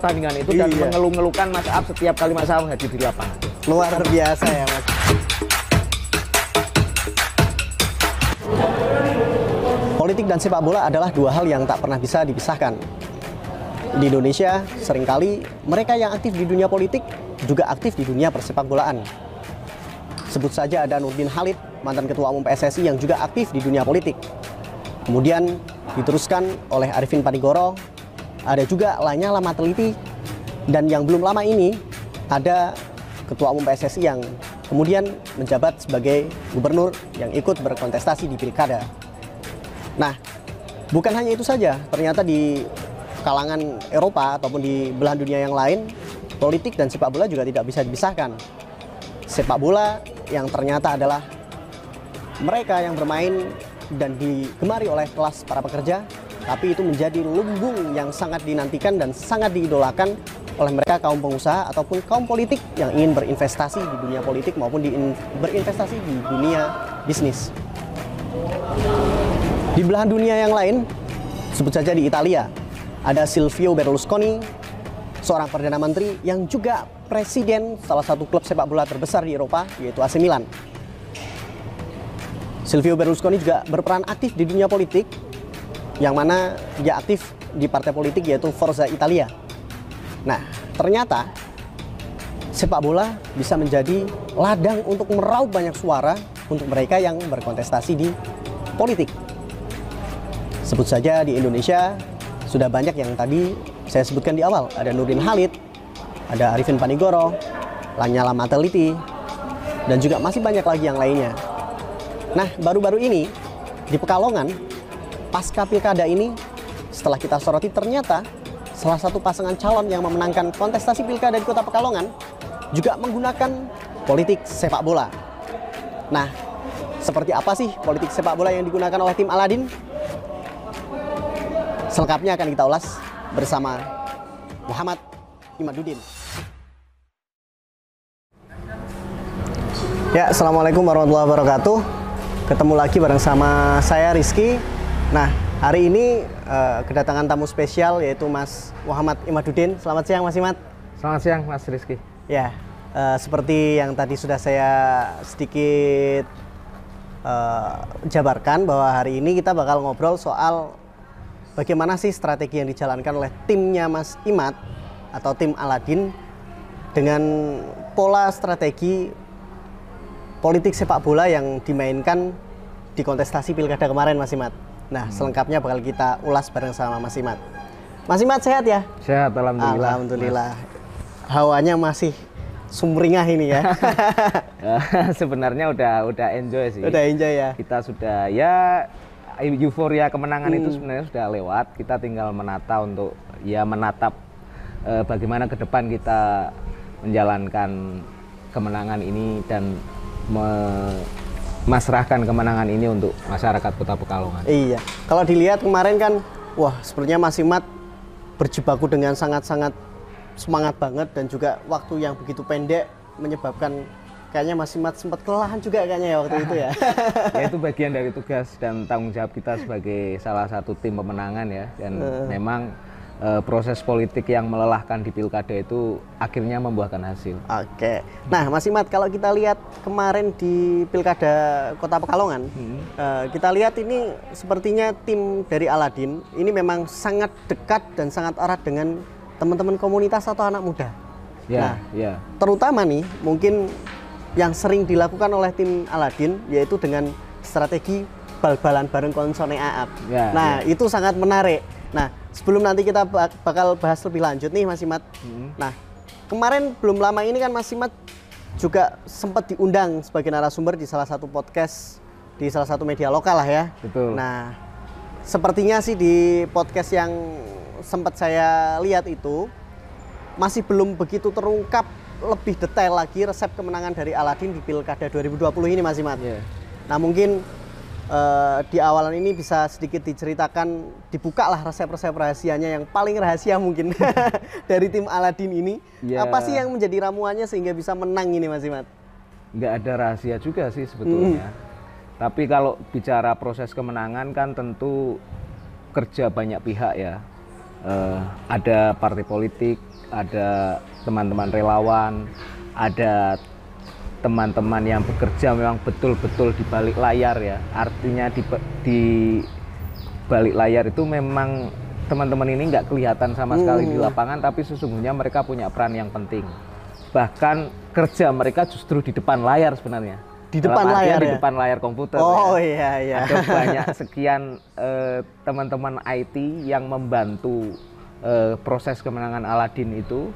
pertandingan itu dan mengeluh-ngeluhkan Mas Ab setiap kali Mas Ab hadir di lapangan. Luar biasa ya Mas. Politik dan sepak bola adalah dua hal yang tak pernah bisa dipisahkan. Di Indonesia, seringkali mereka yang aktif di dunia politik juga aktif di dunia persepak bolaan. Sebut saja ada Nurdin Halid, mantan Ketua Umum PSSI yang juga aktif di dunia politik. Kemudian diteruskan oleh Arifin Panigoro, ada juga Lanyala Mateliti, dan yang belum lama ini ada Ketua Umum PSSI yang kemudian menjabat sebagai gubernur yang ikut berkontestasi di pilkada. Nah, bukan hanya itu saja, ternyata di kalangan Eropa ataupun di belahan dunia yang lain, politik dan sepak bola juga tidak bisa dipisahkan. Sepak bola yang ternyata adalah mereka yang bermain dan digemari oleh kelas para pekerja, tapi itu menjadi lumbung yang sangat dinantikan dan sangat diidolakan oleh mereka kaum pengusaha ataupun kaum politik yang ingin berinvestasi di dunia politik maupun berinvestasi di dunia bisnis. Di belahan dunia yang lain, sebut saja di Italia, ada Silvio Berlusconi, seorang Perdana Menteri yang juga presiden salah satu klub sepak bola terbesar di Eropa, yaitu AC Milan. Silvio Berlusconi juga berperan aktif di dunia politik, yang mana dia aktif di partai politik yaitu Forza Italia. Nah, ternyata sepak bola bisa menjadi ladang untuk meraup banyak suara untuk mereka yang berkontestasi di politik. Sebut saja di Indonesia, sudah banyak yang tadi saya sebutkan di awal. Ada Nurdin Halid, ada Arifin Panigoro, Lanyala Mateliti, dan juga masih banyak lagi yang lainnya. Nah, baru-baru ini di Pekalongan, pasca pilkada ini, setelah kita soroti ternyata salah satu pasangan calon yang memenangkan kontestasi pilkada di Kota Pekalongan juga menggunakan politik sepak bola. Nah, seperti apa sih politik sepak bola yang digunakan oleh tim Aladin? Selengkapnya akan kita ulas bersama Muhammad Imaduddin. Ya, assalamualaikum warahmatullahi wabarakatuh. Ketemu lagi bareng sama saya Rizky. Nah, hari ini kedatangan tamu spesial yaitu Mas Muhammad Imaduddin. Selamat siang Mas Imad. Selamat siang Mas Rizky. Ya, seperti yang tadi sudah saya sedikit jabarkan bahwa hari ini kita bakal ngobrol soal bagaimana sih strategi yang dijalankan oleh timnya Mas Imad atau tim Aladin dengan pola strategi politik sepak bola yang dimainkan di kontestasi pilkada kemarin Mas Imad. Nah, selengkapnya bakal kita ulas bareng sama Mas Imad. Mas Imad sehat ya? Sehat, alhamdulillah. Alhamdulillah. Hawanya masih sumringah ini ya. Sebenarnya udah enjoy sih. Udah enjoy ya. Kita sudah ya euforia kemenangan itu sebenarnya sudah lewat. Kita tinggal menatap bagaimana ke depan kita menjalankan kemenangan ini dan memasrahkan kemenangan ini untuk masyarakat Kota Pekalongan. Iya. Kalau dilihat kemarin kan, wah sepertinya Mas Imad berjibaku dengan sangat-sangat semangat banget dan juga waktu yang begitu pendek menyebabkan kayaknya Mas Imad sempat kelelahan juga kayaknya ya waktu itu ya. Ya itu bagian dari tugas dan tanggung jawab kita sebagai salah satu tim pemenangan ya. Dan memang proses politik yang melelahkan di pilkada itu akhirnya membuahkan hasil. Oke. Nah Mas Imad, kalau kita lihat kemarin di pilkada Kota Pekalongan, kita lihat ini sepertinya tim dari Aladin ini memang sangat dekat dan sangat erat dengan teman-teman komunitas atau anak muda. Ya, nah, ya. Terutama nih mungkin yang sering dilakukan oleh tim Aladin yaitu dengan strategi bal-balan bareng konsone Aap. Ya, nah, itu sangat menarik. Nah, sebelum nanti kita bakal bahas lebih lanjut nih Mas Imad. Nah, kemarin belum lama ini kan Mas Imad juga sempat diundang sebagai narasumber di salah satu podcast di salah satu media lokal lah ya. Betul. Nah, sepertinya sih di podcast yang sempat saya lihat itu masih belum begitu terungkap lebih detail lagi resep kemenangan dari Aladin di Pilkada 2020 ini Mas Imad. Yeah. Nah mungkin di awalan ini bisa sedikit diceritakan, dibukalah resep-resep rahasianya yang paling rahasia mungkin dari tim Aladin ini. Yeah. Apa sih yang menjadi ramuannya sehingga bisa menang ini Mas Imad? Nggak ada rahasia juga sih sebetulnya. Tapi kalau bicara proses kemenangan kan tentu kerja banyak pihak ya. Ada partai politik, ada teman-teman relawan, ada teman-teman yang bekerja memang betul-betul di balik layar ya. Artinya di balik layar itu memang teman-teman ini nggak kelihatan sama sekali di lapangan, tapi sesungguhnya mereka punya peran yang penting. Bahkan kerja mereka justru di depan layar sebenarnya. Di depan layar di ya? depan layar komputer. Oh ya. iya. Ada banyak sekian teman-teman IT yang membantu proses kemenangan Aladin itu.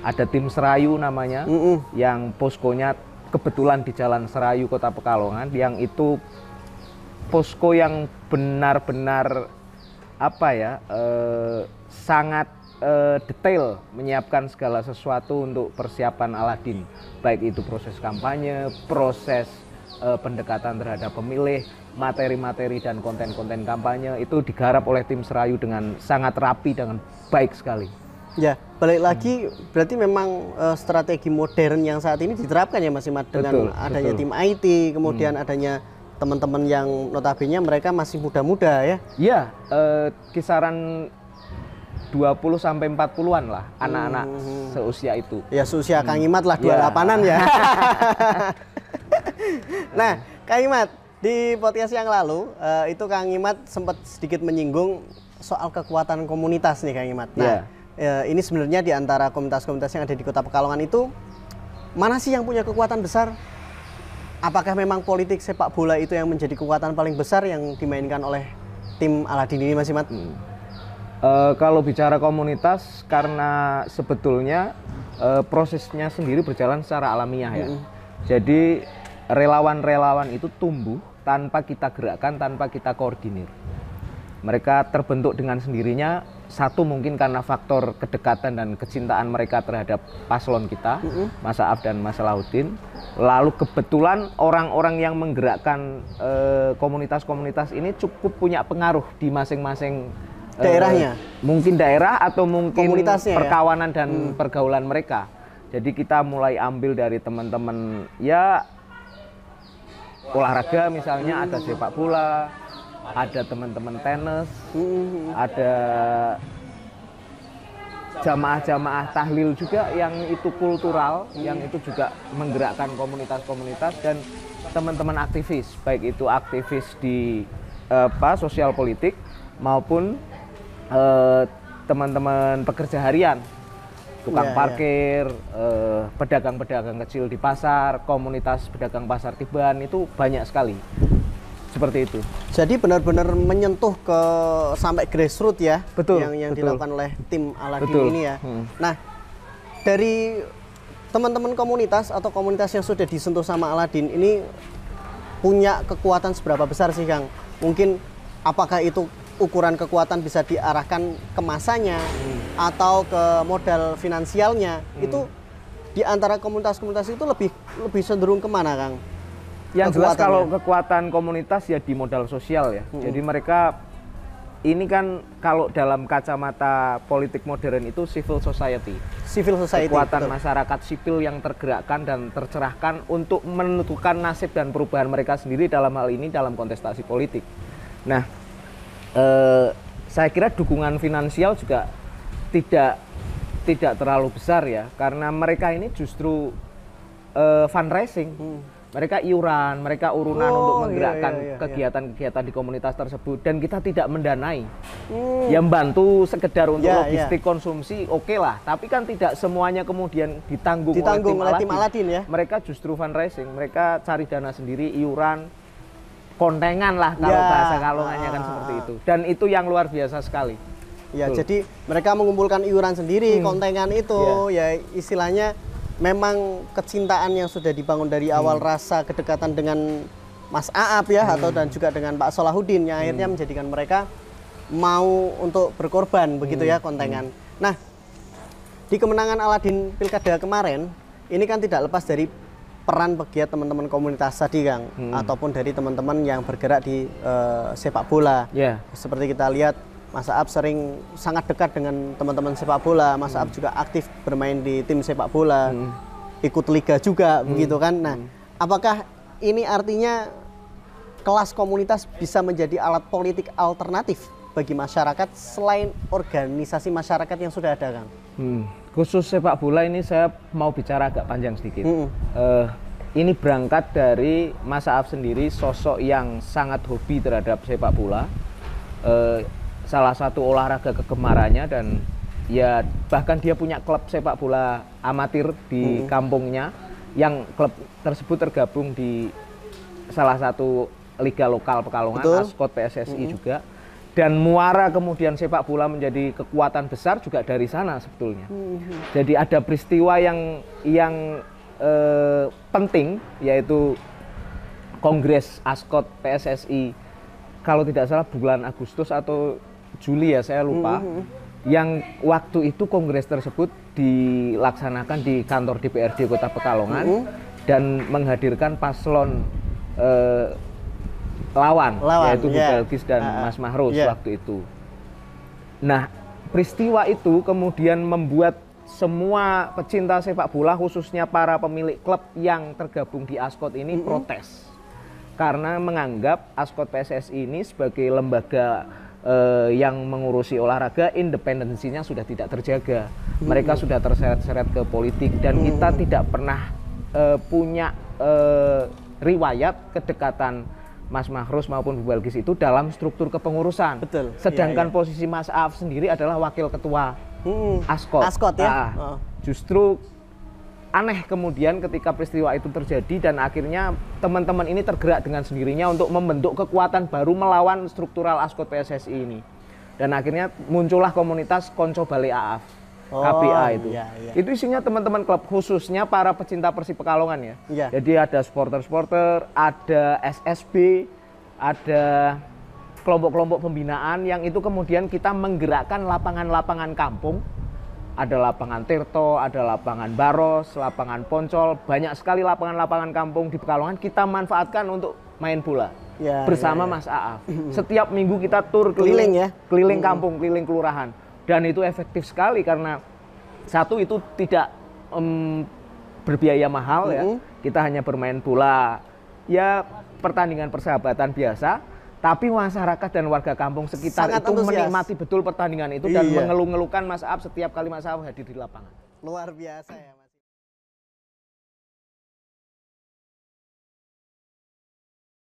Ada tim Serayu namanya, yang poskonya kebetulan di Jalan Serayu Kota Pekalongan, yang itu posko yang benar-benar sangat detail menyiapkan segala sesuatu untuk persiapan Aladin, baik itu proses kampanye, proses pendekatan terhadap pemilih, materi-materi dan konten-konten kampanye itu digarap oleh tim Serayu dengan sangat rapi, dengan baik sekali. Ya, balik lagi berarti memang strategi modern yang saat ini diterapkan ya Mas Imad, dengan adanya tim IT, kemudian adanya teman-teman yang notabene mereka masih muda-muda ya. Iya, kisaran 20 sampai 40-an lah anak-anak seusia itu. Ya seusia Kang Imad lah, 28-an ya. Nah, Kang Imad, di podcast yang lalu itu Kang Imad sempat sedikit menyinggung soal kekuatan komunitas nih Kang Imad. Nah, ini sebenarnya di antara komunitas-komunitas yang ada di Kota Pekalongan itu mana sih yang punya kekuatan besar? Apakah memang politik sepak bola itu yang menjadi kekuatan paling besar yang dimainkan oleh tim Aladin ini Mas Imad? Kalau bicara komunitas, karena sebetulnya prosesnya sendiri berjalan secara alamiah ya. Jadi relawan-relawan itu tumbuh tanpa kita gerakkan, tanpa kita koordinir. Mereka terbentuk dengan sendirinya, satu mungkin karena faktor kedekatan dan kecintaan mereka terhadap paslon kita, Mas Aap dan Mas Salahuddin. Lalu kebetulan orang-orang yang menggerakkan komunitas-komunitas ini cukup punya pengaruh di masing-masing daerahnya, mungkin daerah atau mungkin perkawanan ya? Dan pergaulan mereka. Jadi kita mulai ambil dari teman-teman ya olahraga, misalnya ada sepak bola, ada teman-teman tenis, ada jamaah-jamaah tahlil juga yang itu kultural, yang itu juga menggerakkan komunitas-komunitas, dan teman-teman aktivis, baik itu aktivis di sosial politik maupun teman-teman pekerja harian, tukang parkir, pedagang-pedagang kecil di pasar, komunitas pedagang pasar Tiban, itu banyak sekali. Seperti itu. Jadi benar-benar menyentuh ke sampai grassroots ya. Betul. Yang dilakukan oleh tim Aladin ini ya. Nah, dari teman-teman komunitas atau komunitas yang sudah disentuh sama Aladin ini punya kekuatan seberapa besar sih Kang? Mungkin apakah itu ukuran kekuatan bisa diarahkan ke masanya atau ke modal finansialnya? Itu di antara komunitas-komunitas itu lebih cenderung kemana Kang? Yang jelas kalau kekuatan komunitas ya di modal sosial ya. Jadi mereka ini kan kalau dalam kacamata politik modern itu civil society. Civil society. Kekuatan masyarakat sipil yang tergerakkan dan tercerahkan untuk menentukan nasib dan perubahan mereka sendiri, dalam hal ini dalam kontestasi politik. Nah, saya kira dukungan finansial juga tidak terlalu besar ya, karena mereka ini justru fundraising. Mereka iuran, mereka urunan untuk menggerakkan kegiatan-kegiatan di komunitas tersebut, dan kita tidak mendanai. Yang bantu sekedar untuk logistik konsumsi, oke lah, tapi kan tidak semuanya kemudian ditanggung oleh tim Aladin ya. Mereka justru fundraising, mereka cari dana sendiri, iuran, kontengan lah kalau bahasa Kalongannya kan seperti itu. Dan itu yang luar biasa sekali. Ya, jadi mereka mengumpulkan iuran sendiri, kontengan itu ya istilahnya memang kecintaan yang sudah dibangun dari awal, rasa kedekatan dengan Mas Aap ya, atau dan juga dengan Pak Salahuddin yang akhirnya menjadikan mereka mau untuk berkorban begitu ya kontengan. Nah, di kemenangan Aladin Pilkada kemarin ini kan tidak lepas dari peran pegiat teman-teman komunitas tadi Kang, ataupun dari teman-teman yang bergerak di sepak bola. Seperti kita lihat Mas Aap sering sangat dekat dengan teman-teman sepak bola. Mas Aap juga aktif bermain di tim sepak bola, ikut liga juga begitu kan. Nah, apakah ini artinya kelas komunitas bisa menjadi alat politik alternatif bagi masyarakat selain organisasi masyarakat yang sudah ada, Kang? Khusus sepak bola ini saya mau bicara agak panjang sedikit. Ini berangkat dari Mas Aaf sendiri, sosok yang sangat hobi terhadap sepak bola. Salah satu olahraga kegemarannya, dan ya bahkan dia punya klub sepak bola amatir di kampungnya, yang klub tersebut tergabung di salah satu liga lokal Pekalongan, Ascot PSSI juga. Dan muara kemudian sepak bola menjadi kekuatan besar juga dari sana sebetulnya. Jadi ada peristiwa yang penting, yaitu Kongres Ascot PSSI, kalau tidak salah bulan Agustus atau Juli ya, saya lupa. Yang waktu itu kongres tersebut dilaksanakan di kantor DPRD Kota Pekalongan dan menghadirkan paslon lawan, yaitu Bu Belgis dan Mas Mahrus waktu itu. Nah, peristiwa itu kemudian membuat semua pecinta sepak bola, khususnya para pemilik klub yang tergabung di Ascot ini protes. Karena menganggap Ascot PSSI ini sebagai lembaga yang mengurusi olahraga, independensinya sudah tidak terjaga. Mereka sudah terseret-seret ke politik, dan kita tidak pernah punya riwayat kedekatan Mas Mahrus maupun Bu Belgis itu dalam struktur kepengurusan. Betul. Sedangkan posisi Mas Aaf sendiri adalah wakil ketua Ascot. Ascot ya. Justru aneh kemudian ketika peristiwa itu terjadi, dan akhirnya teman-teman ini tergerak dengan sendirinya untuk membentuk kekuatan baru melawan struktural Ascot PSSI ini. Dan akhirnya muncullah komunitas Konco Bale Aaf, KBA itu. Itu isinya teman-teman klub, khususnya para pecinta Persib Pekalongan ya. Jadi ada supporter-supporter, ada SSB, ada kelompok-kelompok pembinaan yang itu kemudian kita menggerakkan lapangan-lapangan kampung. Ada lapangan Tirto, ada lapangan Baros, lapangan Poncol, banyak sekali lapangan-lapangan kampung di Pekalongan kita manfaatkan untuk main bola bersama Mas Aaf. Setiap minggu kita tur keliling kampung, keliling kelurahan, dan itu efektif sekali karena satu, itu tidak berbiaya mahal ya. Kita hanya bermain bola ya, pertandingan persahabatan biasa. Tapi masyarakat dan warga kampung sekitar sangat itu menikmati betul pertandingan itu dan mengeluh-ngeluhkan Mas Aaf setiap kali Mas Aaf hadir di lapangan. Luar biasa ya, Mas.